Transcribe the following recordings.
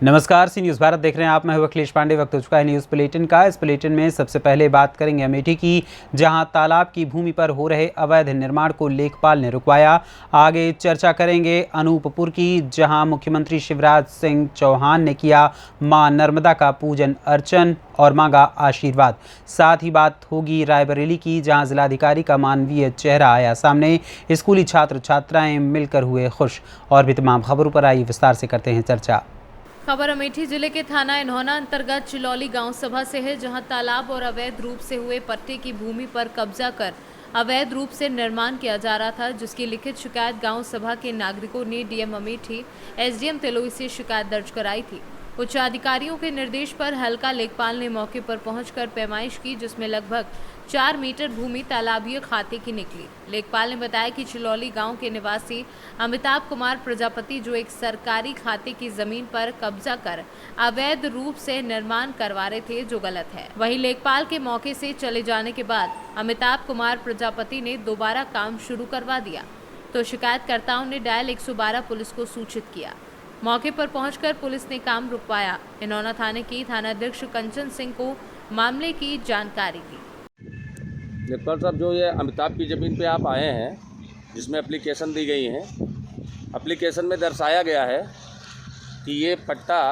नमस्कार, सी न्यूज़ भारत देख रहे हैं आप। मैं हूं अखिलेश पांडे। वक्त हो चुका है न्यूज़ बुलेटिन का। इस बुलेटिन में सबसे पहले बात करेंगे अमेठी की, जहां तालाब की भूमि पर हो रहे अवैध निर्माण को लेखपाल ने रुकवाया। आगे चर्चा करेंगे अनूपपुर की, जहां मुख्यमंत्री शिवराज सिंह चौहान ने किया मां नर्मदा का पूजन अर्चन और मांगा आशीर्वाद। साथ ही बात होगी रायबरेली की, जहां जिलाधिकारी का मानवीय चेहरा आया सामने। स्कूली छात्र छात्राएं मिलकर हुए खुश। और भी तमाम खबरों पर आई विस्तार से करते हैं चर्चा। खबर अमेठी जिले के थाना इन्होना अंतर्गत चिलौली गांव सभा से है, जहां तालाब और अवैध रूप से हुए पट्टे की भूमि पर कब्जा कर अवैध रूप से निर्माण किया जा रहा था, जिसकी लिखित शिकायत गांव सभा के नागरिकों ने डीएम अमेठी एसडीएम तिलोई से शिकायत दर्ज कराई थी। उच्च अधिकारियों के निर्देश पर हल्का लेखपाल ने मौके पर पहुंचकर पैमाइश की, जिसमें लगभग 4 मीटर भूमि तालाबीय खाते की निकली। लेखपाल ने बताया कि चिलौली गांव के निवासी अमिताभ कुमार प्रजापति, जो एक सरकारी खाते की जमीन पर कब्जा कर अवैध रूप से निर्माण करवा रहे थे, जो गलत है। वहीं लेखपाल के मौके से चले जाने के बाद अमिताभ कुमार प्रजापति ने दोबारा काम शुरू करवा दिया, तो शिकायतकर्ताओं ने डायल 112 पुलिस को सूचित किया। मौके पर पहुंचकर पुलिस ने काम रुकवाया। इन्होना थाने की थानाध्यक्ष कंचन सिंह को मामले की जानकारी दी। लेखपाल साहब, जो ये अमिताभ की ज़मीन पे आप आए हैं, जिसमें एप्लीकेशन दी गई है, एप्लीकेशन में दर्शाया गया है कि ये पट्टा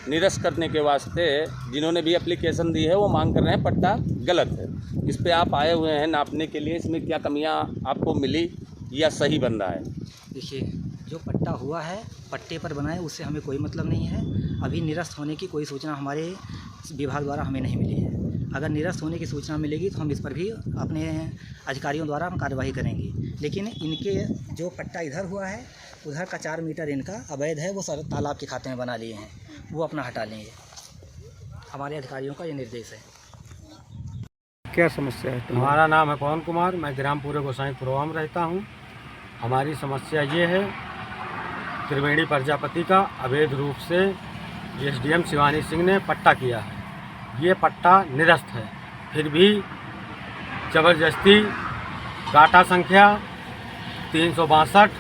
निरस्त करने के वास्ते जिन्होंने भी एप्लीकेशन दी है वो मांग कर रहे हैं पट्टा गलत है। इस पे आप आए हुए हैं नापने के लिए, इसमें क्या कमियां आपको मिली या सही बन रहा है? देखिए, जो पट्टा हुआ है पट्टे पर बना है, उससे हमें कोई मतलब नहीं है। अभी निरस्त होने की कोई सूचना हमारे विभाग द्वारा हमें नहीं मिली है। अगर निरस्त होने की सूचना मिलेगी तो हम इस पर भी अपने अधिकारियों द्वारा हम कार्रवाई करेंगे। लेकिन इनके जो पट्टा इधर हुआ है, उधर का 4 मीटर इनका अवैध है, वो सारे तालाब के खाते में बना लिए हैं, वो अपना हटा लेंगे। हमारे अधिकारियों का ये निर्देश है। क्या समस्या है? हमारा नाम है पवन कुमार, मैं ग्राम पूरे गोसाईपुरवा में रहता हूँ। हमारी समस्या ये है, त्रिवेणी प्रजापति का अवैध रूप से एसडीएम शिवानी सिंह ने पट्टा किया है। ये पट्टा निरस्त है, फिर भी ज़बरदस्ती गाटा संख्या 362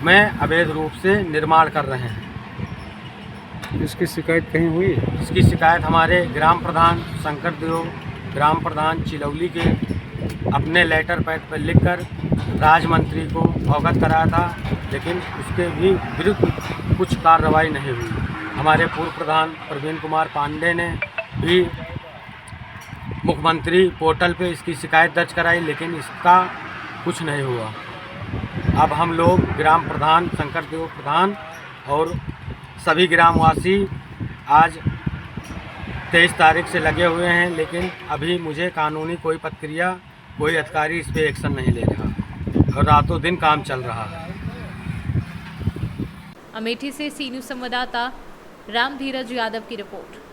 में अवैध रूप से निर्माण कर रहे हैं। इसकी शिकायत कहीं हुई है? इसकी शिकायत हमारे ग्राम प्रधान शंकर देव, ग्राम प्रधान चिलौली के अपने लेटर पैड पर लिखकर राज्य मंत्री को अवगत कराया था, लेकिन उसके भी विरुद्ध कुछ कार्रवाई नहीं हुई। हमारे पूर्व प्रधान प्रवीण कुमार पांडे ने भी मुख्यमंत्री पोर्टल पे इसकी शिकायत दर्ज कराई, लेकिन इसका कुछ नहीं हुआ। अब हम लोग ग्राम प्रधान शंकर देव प्रधान और सभी ग्रामवासी आज 23 तारीख से लगे हुए हैं, लेकिन अभी मुझे कानूनी कोई प्रक्रिया, कोई अधिकारी इस पर एक्शन नहीं ले रहा और रातों दिन काम चल रहा है। अमेठी से सी न्यूज़ संवाददाता राम धीरज यादव की रिपोर्ट।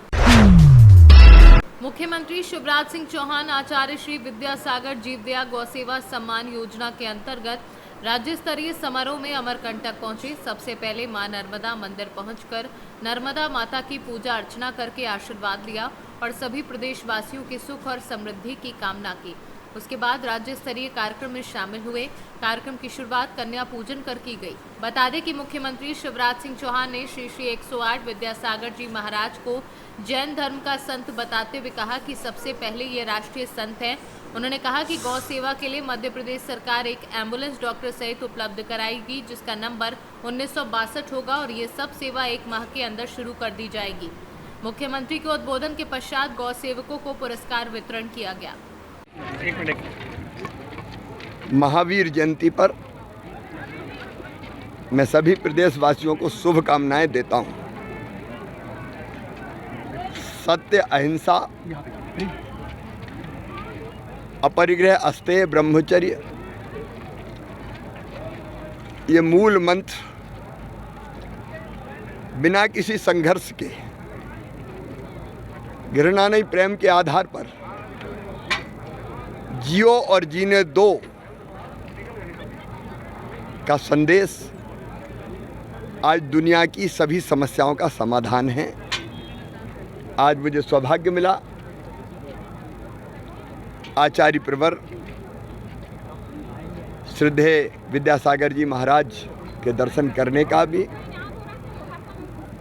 मुख्यमंत्री शिवराज सिंह चौहान आचार्य श्री विद्यासागर जीवदया गौसेवा सम्मान योजना के अंतर्गत राज्य स्तरीय समारोह में अमरकंटक पहुंचे। सबसे पहले मां नर्मदा मंदिर पहुंचकर नर्मदा माता की पूजा अर्चना करके आशीर्वाद लिया और सभी प्रदेशवासियों के सुख और समृद्धि की कामना की। उसके बाद राज्य स्तरीय कार्यक्रम में शामिल हुए। कार्यक्रम की शुरुआत कन्या पूजन कर की गई। बता दें कि मुख्यमंत्री शिवराज सिंह चौहान ने श्री 108 विद्यासागर जी महाराज को जैन धर्म का संत बताते हुए कहा कि सबसे पहले ये राष्ट्रीय संत हैं। उन्होंने कहा कि गौ सेवा के लिए मध्य प्रदेश सरकार एक एम्बुलेंस डॉक्टर सहित उपलब्ध कराएगी, जिसका नंबर 1962 होगा और ये सब सेवा 1 माह के अंदर शुरू कर दी जाएगी। मुख्यमंत्री के उद्बोधन के पश्चात गौ सेवकों को पुरस्कार वितरण किया गया। महावीर जयंती पर मैं सभी प्रदेशवासियों को शुभकामनाएं देता हूं। सत्य, अहिंसा, अपरिग्रह, अस्तेय, ब्रह्मचर्य, ये मूल मंत्र बिना किसी संघर्ष के, घृणा नहीं प्रेम के आधार पर जियो और जीने दो का संदेश आज दुनिया की सभी समस्याओं का समाधान है। आज मुझे सौभाग्य मिला आचार्य प्रवर श्रद्धेय विद्यासागर जी महाराज के दर्शन करने का भी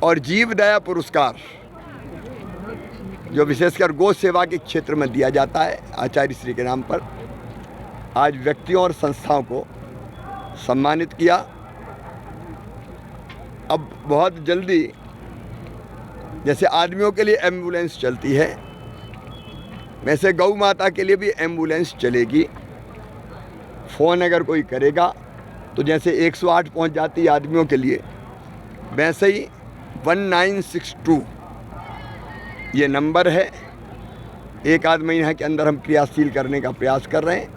और जीव दया पुरस्कार जो विशेषकर गौ सेवा के क्षेत्र में दिया जाता है आचार्य श्री के नाम पर, आज व्यक्तियों और संस्थाओं को सम्मानित किया। अब बहुत जल्दी जैसे आदमियों के लिए एम्बुलेंस चलती है, वैसे गौ माता के लिए भी एम्बुलेंस चलेगी। फ़ोन अगर कोई करेगा तो जैसे 108 पहुंच जाती है आदमियों के लिए, वैसे ही 1962 ये नंबर है। एक आध महीने के अंदर हम क्रियाशील करने का प्रयास कर रहे हैं।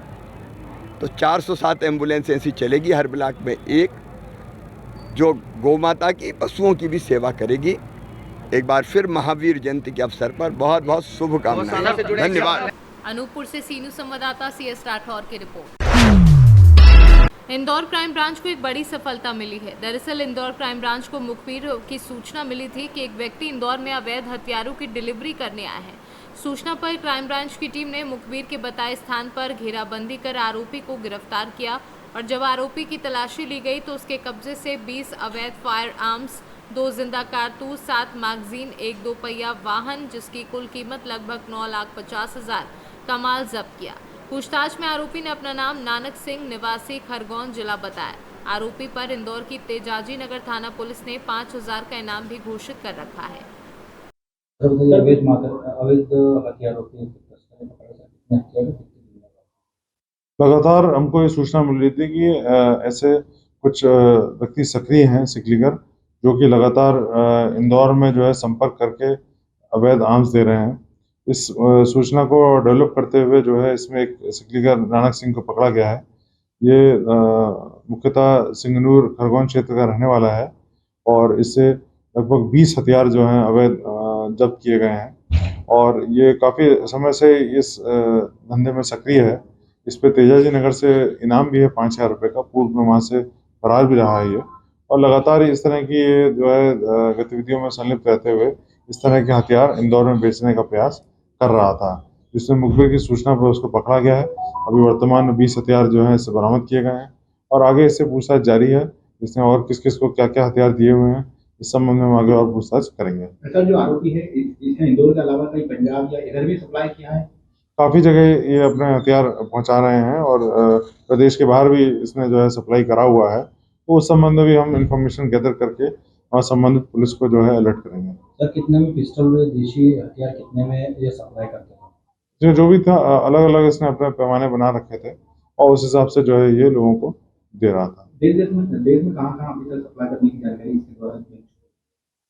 तो 407 एम्बुलेंस ऐसी चलेगी हर ब्लॉक में एक, जो गौ माता की पशुओं की भी सेवा करेगी। एक बार फिर महावीर जयंती के अवसर पर बहुत बहुत शुभकामनाएं। धन्यवाद। अनूपपुर से सीनू संवाददाता CS राठौर की रिपोर्ट। इंदौर क्राइम ब्रांच को एक बड़ी सफलता मिली है। दरअसल इंदौर क्राइम ब्रांच को मुखबिर की सूचना मिली थी कि एक व्यक्ति इंदौर में अवैध हथियारों की डिलीवरी करने आया है। सूचना पर क्राइम ब्रांच की टीम ने मुखबिर के बताए स्थान पर घेराबंदी कर आरोपी को गिरफ्तार किया और जब आरोपी की तलाशी ली गई तो उसके कब्जे से 20 अवैध फायर आर्म्स, 2 जिंदा कारतूस, 7 मैगजीन, 1 2 पहिया वाहन जिसकी कुल कीमत लगभग 9,50,000 का माल जब्त किया। पूछताछ में आरोपी ने अपना नाम नानक सिंह निवासी खरगोन जिला बताया। आरोपी पर इंदौर की तेजाजी नगर थाना पुलिस ने 5,000 का इनाम भी घोषित कर रखा है। लगातार हमको ये सूचना मिल रही थी कि ऐसे कुछ व्यक्ति सक्रिय हैं सिकलीगर, जो कि लगातार इंदौर में जो है संपर्क करके अवैध आर्म्स दे रहे हैं। इस सूचना को डेवलप करते हुए जो है इसमें एक सिकलीगर नानक सिंह को पकड़ा गया है। ये मुख्यतः सिंगनूर खरगोन क्षेत्र का रहने वाला है और इससे लगभग 20 हथियार जो हैं अवैध जब्त किए गए हैं और ये काफ़ी समय से इस धंधे में सक्रिय है। इस पे तेजाजी नगर से इनाम भी है 5,000 रुपये का। पूर्व में वहाँ से फरार भी रहा है ये और लगातार इस तरह की जो है गतिविधियों में संलिप्त रहते हुए इस तरह के हथियार इंदौर में बेचने का प्रयास कर रहा था, जिसमें मुखबिर की सूचना पर उसको पकड़ा गया है। अभी वर्तमान में 20 हथियार जो हैं इससे बरामद किए गए हैं और आगे इससे पूछताछ जारी है। इसने और किस किस को क्या क्या हथियार दिए हुए हैं इस संबंध में हम आगे और पूछताछ करेंगे। सर, जो आरोपी है इसने इंदौर के अलावा कहीं पंजाब या इधर भी सप्लाई किया है? काफ़ी जगह ये अपने हथियार पहुंचा रहे हैं और प्रदेश के बाहर भी इसने जो है सप्लाई करा हुआ है। तो उस संबंध में भी हम इंफॉर्मेशन गैदर करके और संबंधित पुलिस को जो है अलर्ट करेंगे। सर, कितने में पिस्टल, देशी हथियार कितने में ये सप्लाई करते हैं? जो भी था अलग अलग इसने अपने पैमाने बना रखे थे और उस हिसाब से जो है ये लोगों को दे रहा था। देश में कहाँ अभी तक सप्लाई करने की जानकारी इसके द्वारा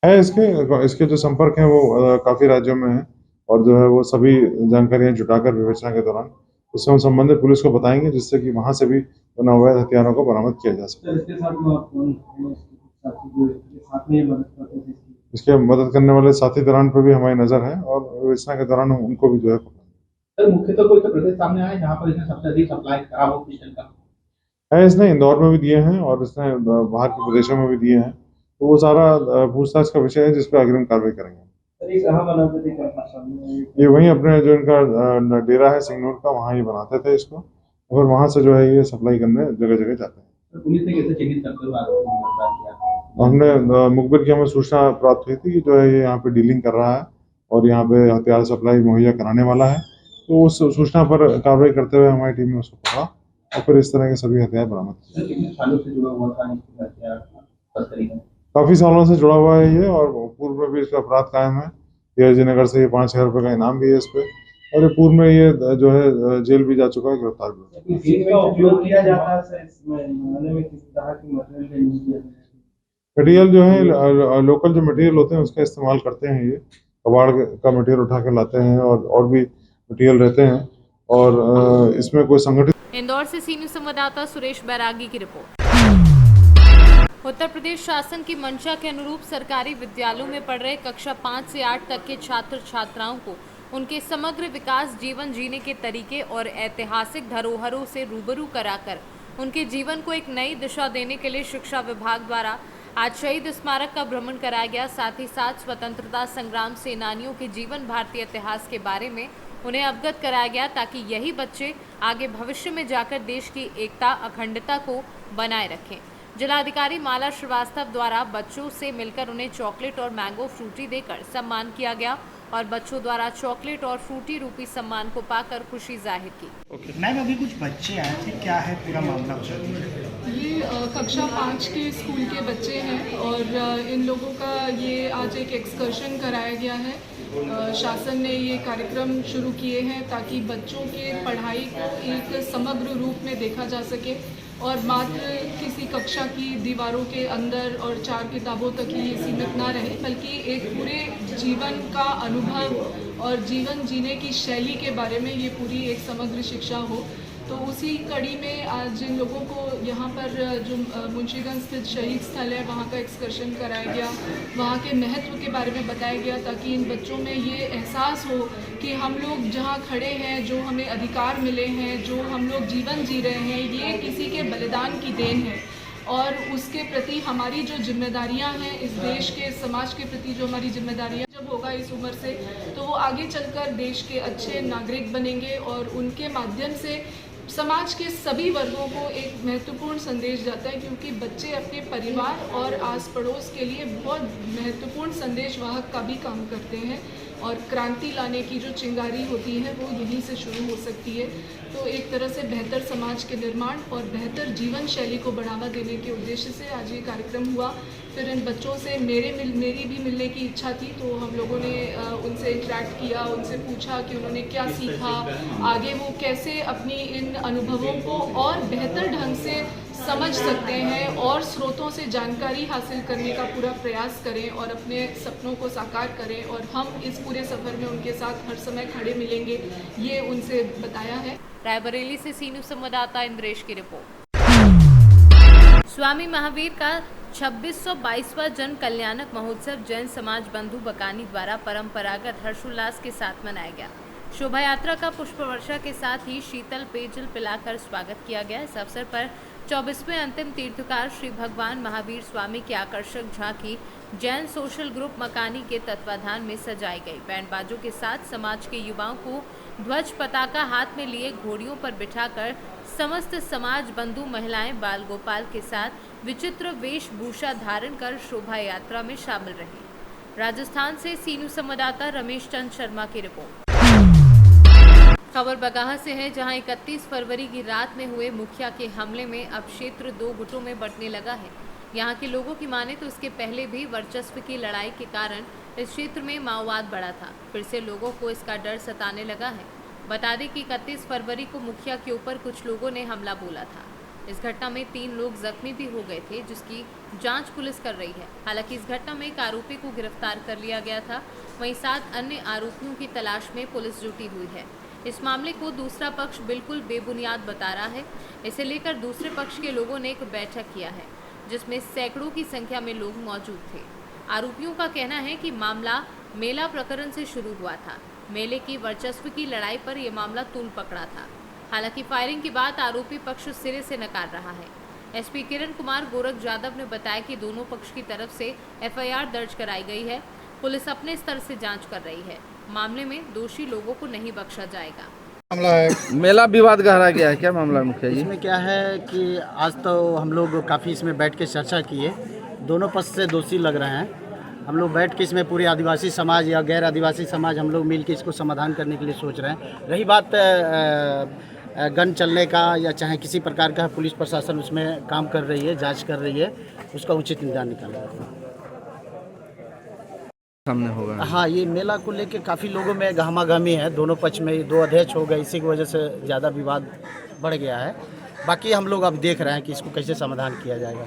है? इसके जो संपर्क हैं वो काफ़ी राज्यों में है और जो है वो सभी जानकारियाँ जुटाकर विवेचना के दौरान उससे हम संबंधित पुलिस को बताएंगे, जिससे कि वहाँ से भी उन अवैध हथियारों को बरामद किया जा सके। इसके मदद करने वाले साथी दौरान पर भी हमारी नज़र है और विवेचना के दौरान हम उनको भी जो है सर, मुख्यतः कोई प्रदेश सामने आया जहाँ पर इसने सबसे अधिक सप्लाई करा हो पिस्टल का? है। इसने इंदौर में भी दिए हैं और इसने बाहर के प्रदेशों में भी दिए हैं, तो वो सारा पूछताछ का विषय है जिस पर अग्रिम कार्रवाई करेंगे। ये वहीं अपने जो इनका डेरा है सिंगनूर का, वहाँ ये बनाते थे इसको और वहाँ से जो है ये सप्लाई करने जगह जगह जाते हैं। पुलिस ने कैसे चिन्हित करते हुए आरोपी को गिरफ्तार किया? हमने मुखबिर की हमें सूचना प्राप्त हुई थी कि जो है ये यहाँ पे डीलिंग कर रहा है और यहाँ पे हथियार सप्लाई मुहैया कराने वाला है। तो उस सूचना पर कार्रवाई करते हुए हमारी टीम ने उसको पकड़ा और फिर इस तरह के सभी हथियार बरामद किए। कितने सालों से जुड़ा हुआ था हथियार तस्करी में? काफ़ी सालों से जुड़ा हुआ है ये और पूर्व में भी इसका अपराध कायम है। तेजाजी नगर से ये 5,000 रुपये का इनाम भी है इस पर और ये पूर्व में ये जो है जेल भी जा चुका है, गिरफ्तार भी का उपयोग किया जाता है इसमें में किस तरह की मटेरियल जो है लोकल जो मटेरियल होते हैं उसका इस्तेमाल करते हैं। ये कबाड़ का मटेरियल उठा कर लाते हैं और भी मटेरियल रहते हैं और इसमें कोई संगठित। इंदौर से सीनियर संवाददाता सुरेश बैरागी की रिपोर्ट। उत्तर प्रदेश शासन की मंशा के अनुरूप सरकारी विद्यालयों में पढ़ रहे कक्षा 5 से 8 तक के छात्र छात्राओं को उनके समग्र विकास, जीवन जीने के तरीके और ऐतिहासिक धरोहरों से रूबरू कराकर उनके जीवन को एक नई दिशा देने के लिए शिक्षा विभाग द्वारा आज शहीद स्मारक का भ्रमण कराया गया। साथ ही साथ स्वतंत्रता संग्राम सेनानियों के जीवन, भारतीय इतिहास के बारे में उन्हें अवगत कराया गया ताकि यही बच्चे आगे भविष्य में जाकर देश की एकता, अखंडता को बनाए रखें। जिलाधिकारी माला श्रीवास्तव द्वारा बच्चों से मिलकर उन्हें चॉकलेट और मैंगो फ्रूटी देकर सम्मान किया गया और बच्चों द्वारा चॉकलेट और फ्रूटी रूपी सम्मान को पाकर खुशी जाहिर की। मैम अभी कुछ बच्चे आए थे, क्या है पूरा मामला? ये कक्षा 5 के स्कूल के बच्चे हैं और इन लोगों का ये आज एक एक्सकर्शन कराया गया है। शासन ने ये कार्यक्रम शुरू किए हैं ताकि बच्चों के पढ़ाई को एक समग्र रूप में देखा जा सके और मात्र किसी कक्षा की दीवारों के अंदर और 4 किताबों तक ही ये सीमित ना रहे, बल्कि एक पूरे जीवन का अनुभव और जीवन जीने की शैली के बारे में ये पूरी एक समग्र शिक्षा हो। तो उसी कड़ी में आज इन लोगों को यहाँ पर जो मुंशीगंज स्थित शहीद स्थल है वहाँ का एक्सकर्शन कराया गया, वहाँ के महत्व के बारे में बताया गया ताकि इन बच्चों में ये एहसास हो कि हम लोग जहाँ खड़े हैं, जो हमें अधिकार मिले हैं, जो हम लोग जीवन जी रहे हैं, ये किसी के बलिदान की देन है और उसके प्रति हमारी जो जिम्मेदारियां हैं, इस देश के समाज के प्रति जो हमारी जिम्मेदारियां जब होगा इस उम्र से, तो वो आगे चलकर देश के अच्छे नागरिक बनेंगे और उनके माध्यम से समाज के सभी वर्गों को एक महत्वपूर्ण संदेश जाता है, क्योंकि बच्चे अपने परिवार और आस पड़ोस के लिए बहुत महत्वपूर्ण संदेश वाहक का भी काम करते हैं और क्रांति लाने की जो चिंगारी होती है वो यहीं से शुरू हो सकती है। तो एक तरह से बेहतर समाज के निर्माण और बेहतर जीवन शैली को बढ़ावा देने के उद्देश्य से आज ये कार्यक्रम हुआ। फिर इन बच्चों से मेरी भी मिलने की इच्छा थी, तो हम लोगों ने उनसे इंटरेक्ट किया, उनसे पूछा कि उन्होंने क्या सीखा, आगे वो कैसे अपनी इन अनुभवों को और बेहतर ढंग से समझ सकते हैं और स्रोतों से जानकारी हासिल करने का पूरा प्रयास करें और अपने सपनों को साकार करें और हम इस पूरे सफ़र में उनके साथ हर समय खड़े मिलेंगे, ये उनसे बताया है। रायबरेली से सी न्यूज़ संवाददाता इंद्रेश की रिपोर्ट। स्वामी महावीर का 2622वां जन कल्याणक महोत्सव जैन समाज बंधु बकानी द्वारा परंपरागत हर्षोल्लास के साथ मनाया गया। शोभा यात्रा का पुष्प वर्षा के साथ ही शीतल पेयजल पिलाकर स्वागत किया गया। इस अवसर पर 24वें अंतिम तीर्थकार श्री भगवान महावीर स्वामी की आकर्षक झांकी जैन सोशल ग्रुप मकानी के तत्वाधान में सजाई गई। बैंड बाजों के साथ समाज के युवाओं को ध्वज पताका हाथ में लिए घोड़ियों पर बिठाकर समस्त समाज बंधु महिलाएं बाल गोपाल के साथ विचित्र वेशभूषा धारण कर शोभा यात्रा में शामिल रही। राजस्थान से सी न्यूज़ संवाददाता रमेश चंद शर्मा की रिपोर्ट। खबर बगाहा से है, जहां 31 फरवरी की रात में हुए मुखिया के हमले में अब क्षेत्र 2 गुटों में बंटने लगा है। यहां के लोगों की माने तो इसके पहले भी वर्चस्व की लड़ाई के कारण इस क्षेत्र में माओवाद बढ़ा था। फिर से लोगों को इसका डर सताने लगा है। बता दें कि 31 फरवरी को मुखिया के ऊपर कुछ लोगों ने हमला बोला था। इस घटना में 3 लोग जख्मी भी हो गए थे, जिसकी जांच पुलिस कर रही है। हालांकि इस घटना में एक आरोपी को गिरफ्तार कर लिया गया था, वहीं 7 अन्य आरोपियों की तलाश में पुलिस जुटी हुई है। इस मामले को दूसरा पक्ष बिल्कुल बेबुनियाद बता रहा है। इसे लेकर दूसरे पक्ष के लोगों ने एक बैठक किया है, जिसमें सैकड़ों की संख्या में लोग मौजूद थे। आरोपियों का कहना है कि मामला मेला प्रकरण से शुरू हुआ था। मेले की वर्चस्व की लड़ाई पर यह मामला तूल पकड़ा था। हालांकि फायरिंग की बात आरोपी पक्ष सिरे से नकार रहा है। एसपी किरण कुमार गोरख यादव ने बताया कि दोनों पक्ष की तरफ से एफआईआर दर्ज कराई गई है। पुलिस अपने स्तर से जांच कर रही है। मामले में दोषी लोगों को नहीं बख्शा जाएगा। मामला है, मेला विवाद गहरा गया है, क्या मामला है मुखिया जी? इसमें क्या है कि आज तो हम लोग काफ़ी इसमें बैठ के चर्चा किए, दोनों पक्ष से दोषी लग रहे हैं। हम लोग बैठ के इसमें पूरे आदिवासी समाज या गैर आदिवासी समाज हम लोग मिल के इसको समाधान करने के लिए सोच रहे हैं। रही बात गन चलने का या चाहे किसी प्रकार का, पुलिस प्रशासन उसमें काम कर रही है, जांच कर रही है, उसका उचित निदान निकालेगा। सामने होगा। हाँ, ये मेला को लेके काफ़ी लोगों में गहमागहमी है, दोनों पक्ष में 2 अध्यक्ष हो गए, इसी की वजह से ज़्यादा विवाद बढ़ गया है। बाकी हम लोग अब देख रहे हैं कि इसको कैसे समाधान किया जाएगा।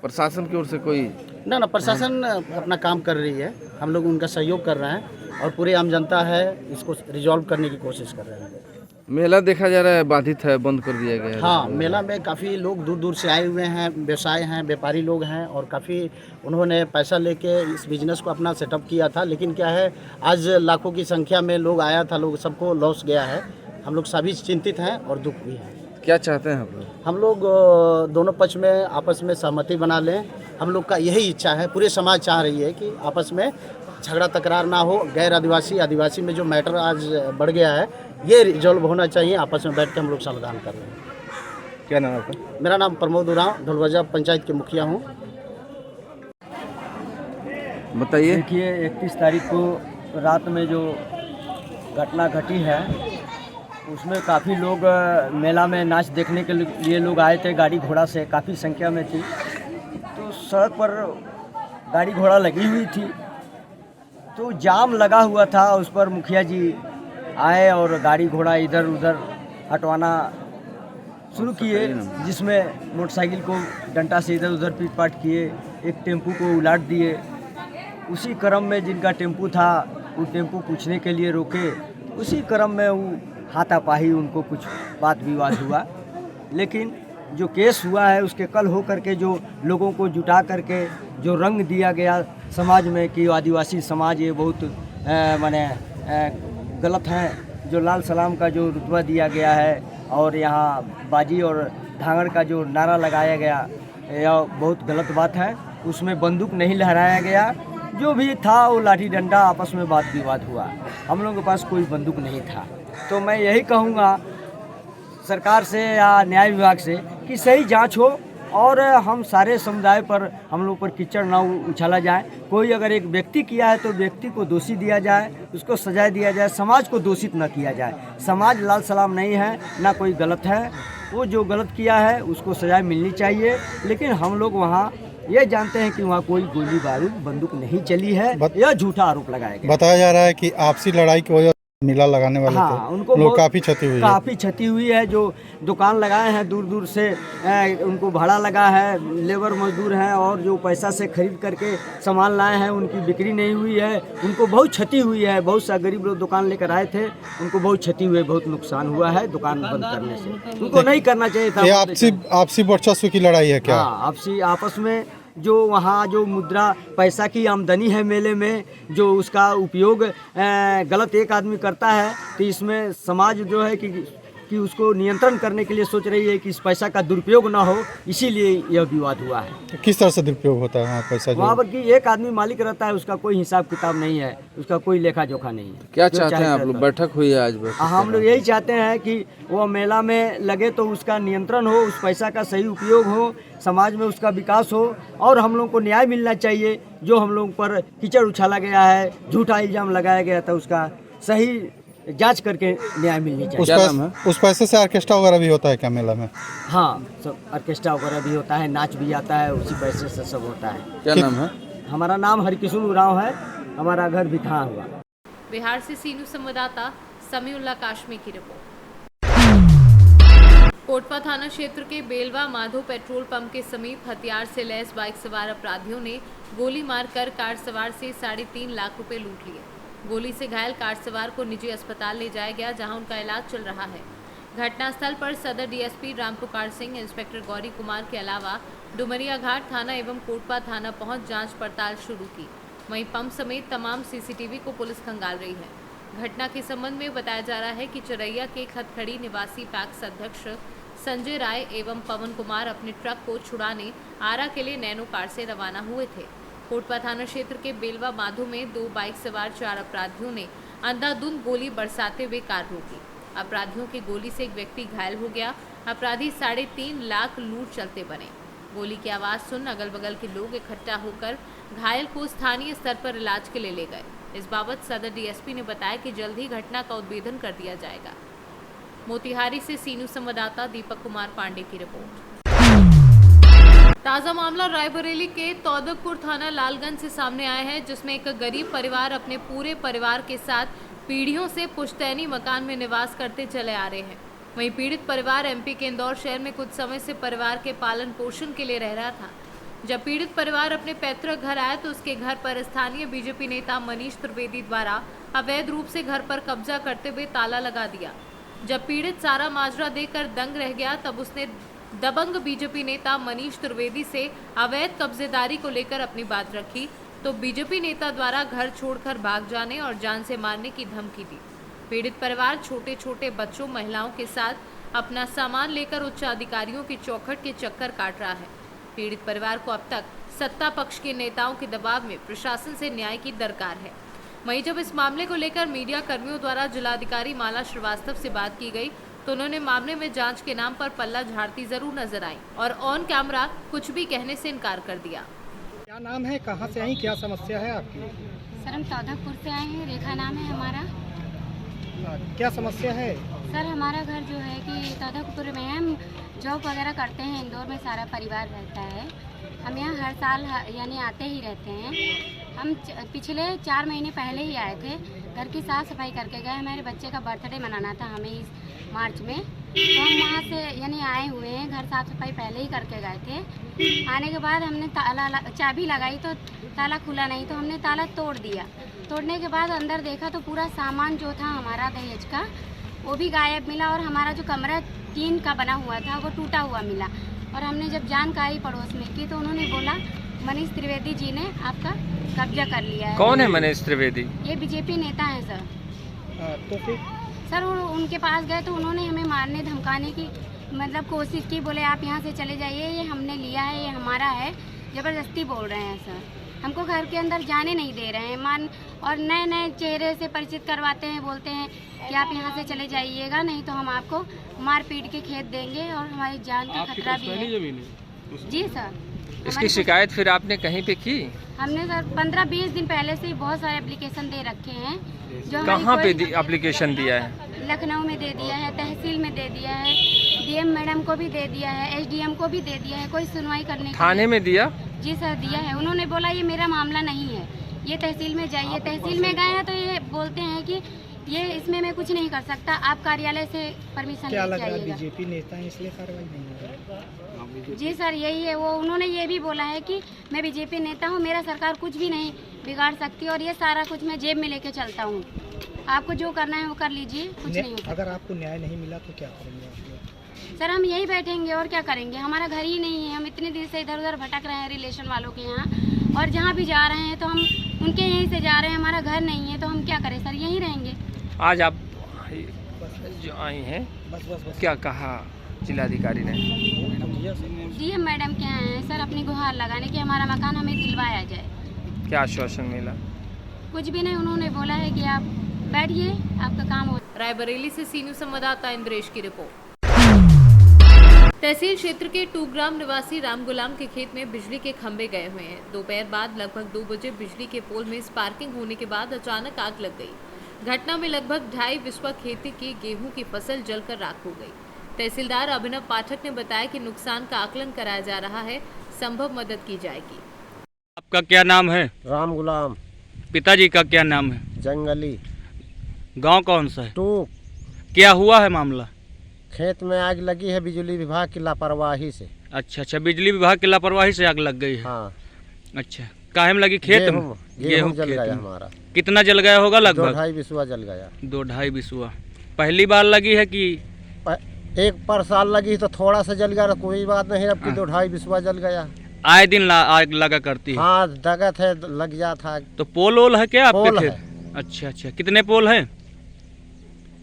प्रशासन की ओर से कोई ना प्रशासन अपना काम कर रही है, हम लोग उनका सहयोग कर रहे हैं और पूरी आम जनता है इसको रिजॉल्व करने की कोशिश कर रहे हैं। मेला देखा जा रहा है बाधित है, बंद कर दिया गया है। हाँ, मेला में काफ़ी लोग दूर दूर से आए हुए हैं, व्यवसाय हैं, व्यापारी लोग हैं और काफ़ी उन्होंने पैसा लेके इस बिजनेस को अपना सेटअप किया था। लेकिन क्या है, आज लाखों की संख्या में लोग आया था, लोग सबको लॉस गया है। हम लोग सभी चिंतित हैं और दुख भी है। क्या चाहते हैं आप लोग? हम लोग दोनों पक्ष में आपस में सहमति बना लें। हम लोग का यही इच्छा है, पूरे समाज चाह रही है कि आपस में झगड़ा तकरार ना हो। गैर आदिवासी आदिवासी में जो मैटर आज बढ़ गया है, ये रिजॉल्व होना चाहिए। आपस में बैठ के हम लोग समाधान कर रहे हैं। क्या नाम है आपका? मेरा नाम प्रमोद उरांव, ढोलवजा पंचायत के मुखिया हूँ। बताइए। देखिए 31 तारीख को रात में जो घटना घटी है उसमें काफ़ी लोग मेला में नाच देखने के लिए लोग आए थे, गाड़ी घोड़ा से काफ़ी संख्या में थी। तो सड़क पर गाड़ी घोड़ा लगी हुई थी तो जाम लगा हुआ था, उस पर मुखिया जी आए और गाड़ी घोड़ा इधर उधर हटवाना शुरू किए, जिसमें मोटरसाइकिल को डंडा से इधर उधर पीट पाट किए, एक टेम्पू को उलाट दिए। उसी क्रम में जिनका टेम्पू था वो टेम्पू पूछने के लिए रोके, उसी क्रम में वो हाथापाही उनको कुछ बात विवाद हुआ। लेकिन जो केस हुआ है उसके कल हो करके जो लोगों को जुटा करके जो रंग दिया गया समाज में कि आदिवासी समाज ये बहुत माने गलत है, जो लाल सलाम का जो रुतबा दिया गया है और यहाँ बाजी और धांगड़ का जो नारा लगाया गया यह बहुत गलत बात है। उसमें बंदूक नहीं लहराया गया, जो भी था वो लाठी डंडा आपस में बात विवाद हुआ। हम लोगों के पास कोई बंदूक नहीं था। तो मैं यही कहूँगा सरकार से या न्याय विभाग से कि सही जांच हो और हम सारे समुदाय पर हम लोग पर कीचड़ ना उछाला जाए। कोई अगर एक व्यक्ति किया है तो व्यक्ति को दोषी दिया जाए, उसको सजा दिया जाए, समाज को दोषित न किया जाए। समाज लाल सलाम नहीं है, ना कोई गलत है, वो जो गलत किया है उसको सजा मिलनी चाहिए। लेकिन हम लोग वहाँ ये जानते हैं कि वहाँ कोई गोली बारूद बंदूक नहीं चली है, यह झूठा आरोप लगाया गया। बताया जा रहा है कि आपसी लड़ाई की वजह मेला लगाने वाले हाँ, थे उनको लोग काफ़ी क्षति हुई है। काफ़ी क्षति हुई है। जो दुकान लगाए हैं दूर दूर से उनको भाड़ा लगा है, लेबर मजदूर हैं और जो पैसा से खरीद करके सामान लाए हैं उनकी बिक्री नहीं हुई है, उनको बहुत क्षति हुई है। बहुत सा गरीब लोग दुकान लेकर आए थे, उनको बहुत क्षति हुई है, बहुत नुकसान हुआ है दुकान बंद करने से। उनको नहीं करना चाहिए था। ये आपसी वर्चस्व की लड़ाई है क्या? हाँ, आपसी आपस में जो वहाँ जो मुद्रा पैसा की आमदनी है मेले में, जो उसका उपयोग गलत एक आदमी करता है, तो इसमें समाज जो है कि उसको नियंत्रण करने के लिए सोच रही है कि इस पैसा का दुरुपयोग ना हो, इसीलिए यह विवाद हुआ है। तो किस तरह से दुरुपयोग होता है वहाँ पैसा? वहाँ पर कि एक आदमी मालिक रहता है, उसका कोई हिसाब किताब नहीं है, उसका कोई लेखा जोखा नहीं है। क्या चाहते हैं आप लोग? बैठक हुई है आज? हम लोग यही चाहते हैं कि वो मेला में लगे तो उसका नियंत्रण हो, उस पैसा का सही उपयोग हो, समाज में उसका विकास हो और हम लोग को न्याय मिलना चाहिए। जो हम लोग पर कीचड़ उछाला गया है, झूठा इल्जाम लगाया गया था, उसका सही जांच करके न्याय मिलनी चाहिए। उस पैसे से ऑर्केस्ट्रा वगैरह भी होता है क्या मेला में? हाँ, सब ऑर्केस्ट्रा वगैरह भी होता है, नाच भी आता है, उसी पैसे से सब होता है। क्या नाम है? हमारा नाम हरिकिशन उरांव है, हमारा घर भिखा हुआ। बिहार से सीनू संवाददाता समीउल्लाह काशमी की रिपोर्ट। कोटपा थाना क्षेत्र के बेलवा माधो पेट्रोल पंप के समीप हथियार से लैस बाइक सवार अपराधियों ने गोली मारकर कार सवार से 3.5 लाख रुपए लूट लिए। गोली से घायल कार सवार को निजी अस्पताल ले जाया गया, जहां उनका इलाज चल रहा है। घटनास्थल पर सदर डीएसपी रामपुकार सिंह, इंस्पेक्टर गौरी कुमार के अलावा डुमरिया घाट थाना एवं कोटपा थाना पहुंच जांच पड़ताल शुरू की। वहीं पंप समेत तमाम सीसीटीवी को पुलिस खंगाल रही है। घटना के संबंध में बताया जा रहा है कि चिरैया के खतखड़ी निवासी पैक्स अध्यक्ष संजय राय एवं पवन कुमार अपने ट्रक को छुड़ाने आरा के लिए नैनो कार से रवाना हुए थे। कोटपा थाना क्षेत्र के बेलवा माधो में 2 बाइक सवार 4 अपराधियों ने अंधाधुंध गोली बरसाते हुए कार रोकी। अपराधियों की गोली से एक व्यक्ति घायल हो गया। अपराधी 3.5 लाख लूट चलते बने। गोली की आवाज़ सुन अगल बगल के लोग इकट्ठा होकर घायल को स्थानीय स्तर पर इलाज के लिए ले गए। इस बाबत सदर डीएसपी ने बताया कि जल्द ही घटना का उद्भेदन कर दिया जाएगा। मोतिहारी से सीनू संवाददाता दीपक कुमार पांडे की रिपोर्ट। ताज़ा मामला रायबरेली के तौदकपुर थाना लालगंज से सामने आया है, जिसमें एक गरीब परिवार अपने पूरे परिवार के साथ पीढ़ियों से पुश्तैनी मकान में निवास करते चले आ रहे हैं। वहीं पीड़ित परिवार एमपी के इंदौर शहर में कुछ समय से परिवार के पालन पोषण के लिए रह रहा था। जब पीड़ित परिवार अपने पैतृक घर आया तो उसके घर पर स्थानीय बीजेपी नेता मनीष त्रिवेदी द्वारा अवैध रूप से घर पर कब्जा करते हुए ताला लगा दिया। जब पीड़ित सारा माजरा देखकर दंग रह गया, तब उसने दबंग बीजेपी नेता मनीष त्रिवेदी से अवैध कब्जेदारी को लेकर अपनी बात रखी, तो बीजेपी नेता द्वारा घर छोड़कर भाग जाने और जान से मारने की धमकी दी। पीड़ित परिवार छोटे छोटे बच्चों, महिलाओं के साथ अपना सामान लेकर उच्च अधिकारियों की चौखट के चक्कर काट रहा है। पीड़ित परिवार को अब तक सत्ता पक्ष के नेताओं के दबाव में प्रशासन से न्याय की दरकार है। वहीं जब इस मामले को लेकर मीडिया कर्मियों द्वारा जिलाधिकारी माला श्रीवास्तव से बात की गई तो उन्होंने मामले में जांच के नाम पर पल्ला झाड़ती जरूर नजर आई और ऑन कैमरा कुछ भी कहने से इनकार कर दिया। क्या नाम है, कहाँ से आई, क्या समस्या है आपकी? सर हम तौधकपुर से आए हैं, रेखा नाम है हमारा। क्या समस्या है? सर हमारा घर जो है कि तौधकपुर में है, हम जॉब वगैरह करते हैं, इंदौर में सारा परिवार रहता है। हम यहाँ हर साल यानी आते ही रहते हैं। हम पिछले 4 महीने पहले ही आए थे, घर की साफ़ सफाई करके गए। हमारे बच्चे का बर्थडे मनाना था हमें इस मार्च में, तो हम वहाँ से यानी आए हुए हैं। घर साफ़ सफाई पहले ही करके गए थे। आने के बाद हमने चाबी लगाई तो ताला खुला नहीं, तो हमने ताला तोड़ दिया। तोड़ने के बाद अंदर देखा तो पूरा सामान जो था हमारा दहेज का वो भी गायब मिला, और हमारा जो कमरा टीन का बना हुआ था वो टूटा हुआ मिला। और हमने जब जानकारी पड़ोस में की तो उन्होंने बोला मनीष त्रिवेदी जी ने आपका कब्जा कर लिया है। कौन है मनीष त्रिवेदी? ये बीजेपी नेता हैं सर। तो फिर सर उनके पास गए तो उन्होंने हमें मारने धमकाने की मतलब कोशिश की। बोले आप यहाँ से चले जाइए, ये हमने लिया है, ये हमारा है, ज़बरदस्ती बोल रहे हैं सर। हमको घर के अंदर जाने नहीं दे रहे हैं, और नए नए चेहरे से परिचित करवाते हैं। बोलते हैं कि आप यहाँ से चले जाइएगा, नहीं तो हम आपको मार पीट के खेत देंगे और हमारी जान का खतरा भी है। जी सर। इसकी शिकायत फिर आपने कहीं पे की? हमने सर 15-20 दिन पहले से बहुत सारे एप्लीकेशन दे रखे हैं। जो कहाँ पे एप्लीकेशन दिया है? लखनऊ में दे दिया है, तहसील में दे दिया है, डीएम मैडम को भी दे दिया है, एसडीएम को भी दे दिया है। कोई सुनवाई करने थाने में दिया? जी सर दिया है। उन्होंने बोला ये मेरा मामला नहीं है, ये तहसील में जाइए। तहसील में गए हैं तो ये बोलते हैं कि ये इसमें मैं कुछ नहीं कर सकता, आप कार्यालय से परमिशन लेके आइएगा। बीजेपी नेता है इसलिए कार्रवाई नहीं हो रही? जी सर यही है। वो उन्होंने ये भी बोला है कि मैं बीजेपी नेता हूँ, मेरा सरकार कुछ भी नहीं बिगाड़ सकती और ये सारा कुछ मैं जेब में लेके चलता हूँ, आपको जो करना है वो कर लीजिए, कुछ नहीं होगा। अगर आपको न्याय नहीं मिला तो क्या करेंगे आप लोग? सर हम यही बैठेंगे और क्या करेंगे, हमारा घर ही नहीं है। हम इतने दिन से इधर उधर भटक रहे हैं रिलेशन वालों के यहाँ, और जहाँ भी जा रहे हैं तो हम उनके यहीं से जा रहे हैं। हमारा घर नहीं है तो हम क्या करें सर, यहीं रहेंगे। आज आप जो आए हैं, क्या कहा जिलाधिकारी ने? डीएम मैडम के आए हैं सर अपनी गुहार लगाने की हमारा मकान हमें दिलवाया जाए। क्या आश्वासन मिला? कुछ भी नहीं, उन्होंने बोला है कि आप बैठिए, आपका काम हो। रायबरेली से सीनू संवाददाता इंद्रेश की रिपोर्ट। तहसील क्षेत्र के 2 ग्राम निवासी राम गुलाम के खेत में बिजली के खंभे गए हुए हैं। दोपहर बाद लगभग 2 बजे बिजली के पोल में स्पार्किंग होने के बाद अचानक आग लग गई। घटना में लगभग 2.5 विस्वा खेती की गेहूं की फसल जलकर राख हो गई। तहसीलदार अभिनव पाठक ने बताया कि नुकसान का आकलन कराया जा रहा है, संभव मदद की जाएगी। आपका क्या नाम है? राम गुलाम। पिताजी का क्या नाम है? जंगली। गांव कौन सा है? टूक। क्या हुआ है मामला? खेत में आग लगी है बिजली विभाग की लापरवाही से। अच्छा, बिजली विभाग की लापरवाही से आग लग गई है। हाँ। अच्छा, काहे में लगी? खेत में गेहूं जल गया हमारा। कितना जल गया होगा? लगभग 2-2.5 विस्वा जल गया। 2-2.5 विस्वा। पहली बार लगी है कि एक पर साल लगी तो थोड़ा सा जल गया, कोई बात नहीं। अब की 2-2.5 विस्वा जल गया। आए दिन आग लगा करती है? हाँ, दगत है, लग जाता है। तो पोल ओल है क्या आपके पोल खेत? है। अच्छा, कितने पोल हैं?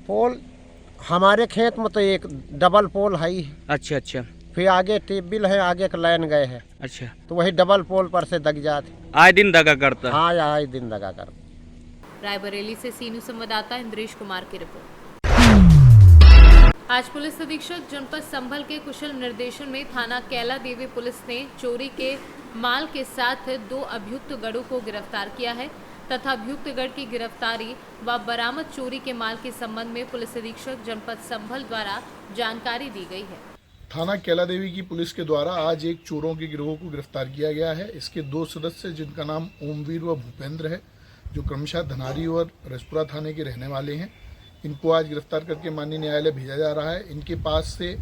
पोल हमारे खेत में तो एक डबल पोल है। अच्छा। फिर आगे टेबिल है, आगे का लाइन गए है। अच्छा, तो वही डबल पोल पर से दग जाते। आए दिन दगा करता? हाँ, आए दिन दगा करता। रायबरेली से सीनू संवाददाता इंद्रेश कुमार की रिपोर्ट। आज पुलिस अधीक्षक जनपद संभल के कुशल निर्देशन में थाना कैला देवी पुलिस ने चोरी के माल के साथ 2 अभियुक्त गढ़ों को गिरफ्तार किया है तथा अभियुक्त गढ़ की गिरफ्तारी व बरामद चोरी के माल के संबंध में पुलिस अधीक्षक जनपद संभल द्वारा जानकारी दी गई है। थाना कैला देवी की पुलिस के द्वारा आज एक चोरों के गिरोह को गिरफ्तार किया गया है। इसके 2 सदस्य जिनका नाम ओमवीर व भूपेंद्र है, जो क्रमशः धनारी और रसपुरा थाने के रहने वाले हैं, इनको आज गिरफ्तार करके माननीय न्यायालय भेजा जा रहा है। इनके पास से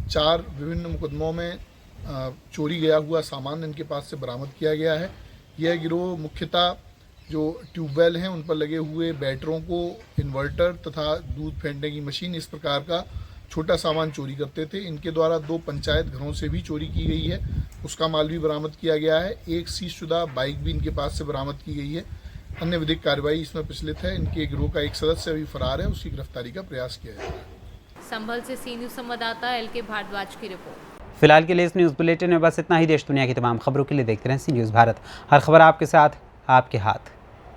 4 विभिन्न मुकदमों में चोरी गया हुआ सामान इनके पास से बरामद किया गया है। यह गिरोह मुख्यतः जो ट्यूबवेल हैं उन पर लगे हुए बैटरों को, इन्वर्टर तथा दूध फेंटने की मशीन, इस प्रकार का छोटा सामान चोरी करते थे। इनके द्वारा 2 पंचायत घरों से भी चोरी की गई है, उसका माल भी बरामद किया गया है। एक सीजशुदा बाइक भी इनके पास से बरामद की गई है। अन्य विधिक कार्रवाई इसमें प्रचलित है। इनके गिरोह का एक सदस्य अभी फरार है, उसकी गिरफ्तारी का प्रयास किया जा रहा है। संभल से सीनियर संवाददाता LK भारद्वाज की रिपोर्ट। फिलहाल के लिए इस न्यूज़ बुलेटिन में बस इतना ही। देश दुनिया की तमाम खबरों के लिए देखते रहें सी न्यूज़ भारत। हर खबर आपके साथ, आपके हाथ।